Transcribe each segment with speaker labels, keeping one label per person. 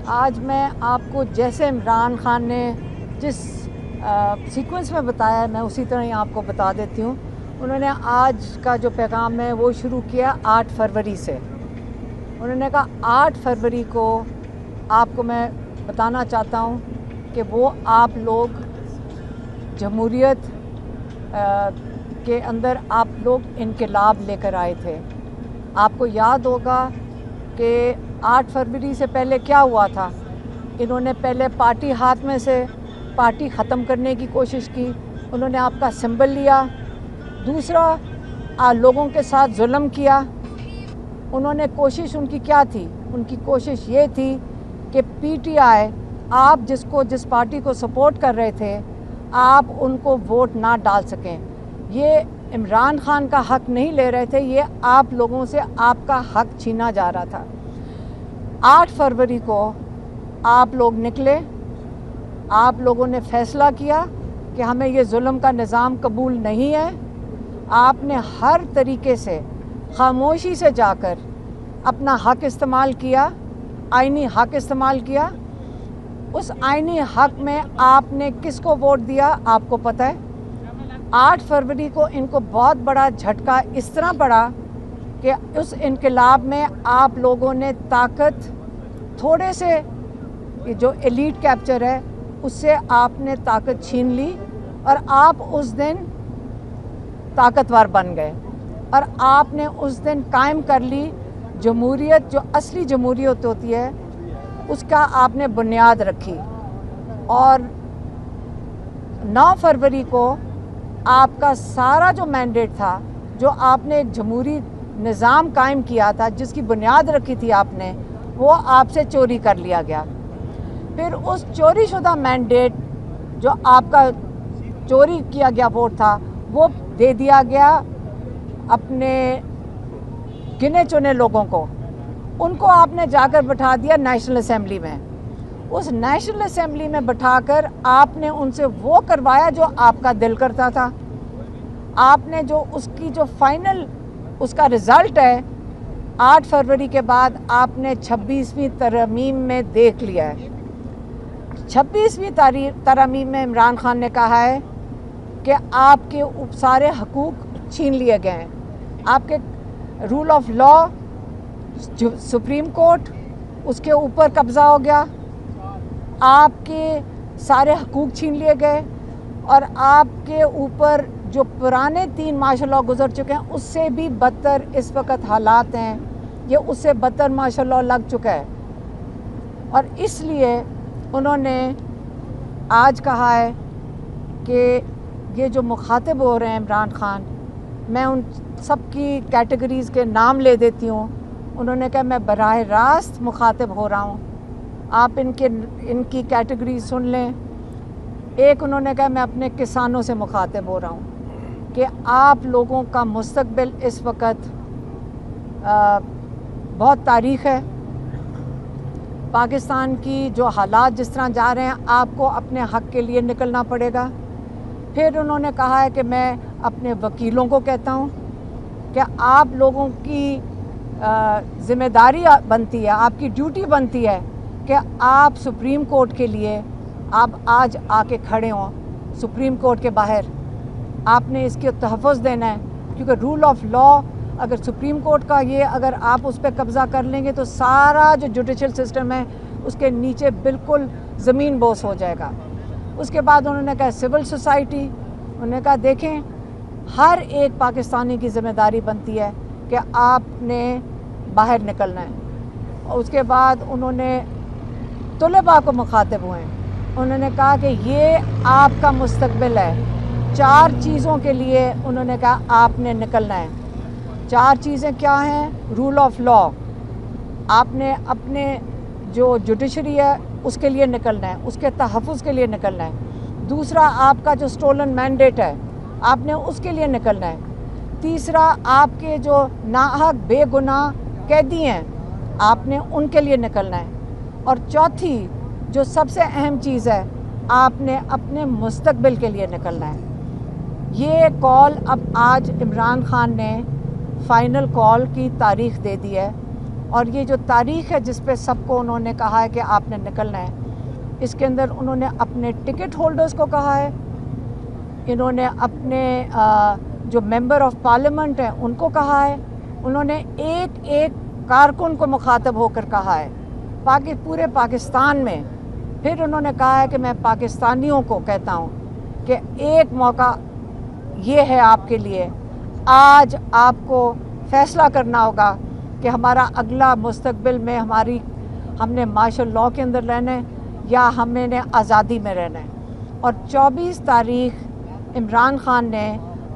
Speaker 1: आज मैं आपको जैसे इमरान खान ने जिस सीक्वेंस में बताया है मैं उसी तरह ही आपको बता देती हूँ। उन्होंने आज का जो पैगाम है वो शुरू किया 8 फरवरी से। उन्होंने कहा 8 फरवरी को आपको मैं बताना चाहता हूँ कि वो आप लोग जमहूरियत के अंदर आप लोग इनकलाब लेकर आए थे। आपको याद होगा कि 8 फरवरी से पहले क्या हुआ था। इन्होंने पहले पार्टी हाथ में से पार्टी ख़त्म करने की कोशिश की। उन्होंने आपका सिंबल लिया। दूसरा लोगों के साथ जुल्म किया। उन्होंने कोशिश उनकी क्या थी? उनकी कोशिश ये थी कि पीटीआई आप जिस पार्टी को सपोर्ट कर रहे थे आप उनको वोट ना डाल सकें। ये इमरान खान का हक नहीं ले रहे थे, ये आप लोगों से आपका हक छीना जा रहा था। 8 फरवरी को आप लोग निकले। आप लोगों ने फ़ैसला किया कि हमें ये जुल्म का निज़ाम कबूल नहीं है। आपने हर तरीके से खामोशी से जाकर अपना हक इस्तेमाल किया, आईनी हक इस्तेमाल किया। उस आईनी हक में आपने किसको वोट दिया आपको पता है। 8 फरवरी को इनको बहुत बड़ा झटका इस तरह पड़ा कि उस इनकलाब में आप लोगों ने ताकत थोड़े से जो एलीट कैप्चर है उससे आपने ताकत छीन ली और आप उस दिन ताकतवर बन गए और आपने उस दिन कायम कर ली जमहूरियत, जो असली जमहूरियत होती है उसका आपने बुनियाद रखी। और 9 फरवरी को आपका सारा जो मैंडेट था, जो आपने एक जमहूरी निज़ाम कायम किया था, जिसकी बुनियाद रखी थी आपने, वो आपसे चोरी कर लिया गया। फिर उस चोरीशुदा मैंडेट जो आपका चोरी किया गया वोट था वो दे दिया गया अपने गिने चुने लोगों को। उनको आपने जाकर बिठा दिया नेशनल असेंबली में। उस नेशनल असेंबली में बिठाकर आपने उनसे वो करवाया जो आपका दिल करता था। आपने जो उसकी जो फाइनल उसका रिज़ल्ट है 8 फरवरी के बाद आपने 26वीं तरमीम में देख लिया है। 26वीं तरमीम में इमरान खान ने कहा है कि आपके सारे हकूक़ छीन लिए गए हैं। आपके rule of law, supreme court, उसके ऊपर कब्ज़ा हो गया। आपके सारे हकूक़ छीन लिए गए और आपके ऊपर जो पुराने 3 मार्शल लॉ गुजर चुके हैं उससे भी बदतर इस वक्त हालात हैं। ये उससे बदतर मार्शल लॉ लग चुका है और इसलिए उन्होंने आज कहा है कि ये जो मुखातिब हो रहे हैं इमरान खान, मैं उन सब की कैटेगरीज़ के नाम ले देती हूँ। उन्होंने कहा मैं बराह रास्त मुखातिब हो रहा हूँ, आप इनकी कैटेगरी सुन लें। एक उन्होंने कहा मैं अपने किसानों से मुखातिब हो रहा हूँ कि आप लोगों का मुस्तकबिल इस वक्त बहुत तारीख़ है। पाकिस्तान की जो हालात जिस तरह जा रहे हैं आपको अपने हक़ के लिए निकलना पड़ेगा। फिर उन्होंने कहा है कि मैं अपने वकीलों को कहता हूँ कि आप लोगों की ज़िम्मेदारी बनती है, आपकी ड्यूटी बनती है कि आप सुप्रीम कोर्ट के लिए आप आज आके खड़े हों। सुप्रीम कोर्ट के बाहर आपने इसके तहफ़्फ़ुज़ देना है, क्योंकि रूल ऑफ लॉ अगर सुप्रीम कोर्ट का ये अगर आप उस पर कब्ज़ा कर लेंगे तो सारा जो जुडिशल सिस्टम है उसके नीचे बिल्कुल ज़मीन बोस हो जाएगा। उसके बाद उन्होंने कहा सिविल सोसाइटी, उन्होंने कहा देखें हर एक पाकिस्तानी की ज़िम्मेदारी बनती है कि आपने बाहर निकलना है। और उसके बाद उन्होंने तलबा को मुखातिब हुए। उन्होंने कहा कि ये आपका मुस्तकबिल है। 4 चीज़ों के लिए उन्होंने कहा आपने निकलना है। 4 चीज़ें क्या हैं? रूल ऑफ लॉ, आपने अपने जो जुडिशरी है उसके लिए निकलना है, उसके तहफ़्फ़ुज़ के लिए निकलना है। दूसरा आपका जो स्टोलन मैंडेट है आपने उसके लिए निकलना है। तीसरा आपके जो नाहक बेगुनाह कैदी हैं आपने उनके लिए निकलना है। और चौथी जो सबसे अहम चीज़ है आपने अपने मुस्तकबिल के लिए निकलना है। ये कॉल अब आज इमरान खान ने फ़ाइनल कॉल की तारीख़ दे दी है और ये जो तारीख़ है जिस पे सबको उन्होंने कहा है कि आपने निकलना है, इसके अंदर उन्होंने अपने टिकट होल्डर्स को कहा है, इन्होंने अपने जो मेंबर ऑफ पार्लियामेंट हैं उनको कहा है, उन्होंने एक एक कारकुन को मुखातब होकर कहा है पूरे पाकिस्तान में। फिर उन्होंने कहा है कि मैं पाकिस्तानियों को कहता हूँ कि एक मौका ये है आपके लिए, आज आपको फ़ैसला करना होगा कि हमारा अगला मुस्तकबिल में हमने मार्शल लॉ के अंदर रहना है या हमने आज़ादी में रहना है। और 24 तारीख इमरान खान ने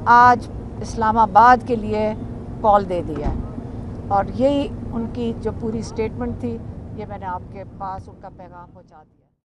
Speaker 1: आज इस्लामाबाद के लिए कॉल दे दिया है और यही उनकी जो पूरी स्टेटमेंट थी, ये मैंने आपके पास उनका पैगाम पहुंचा दिया।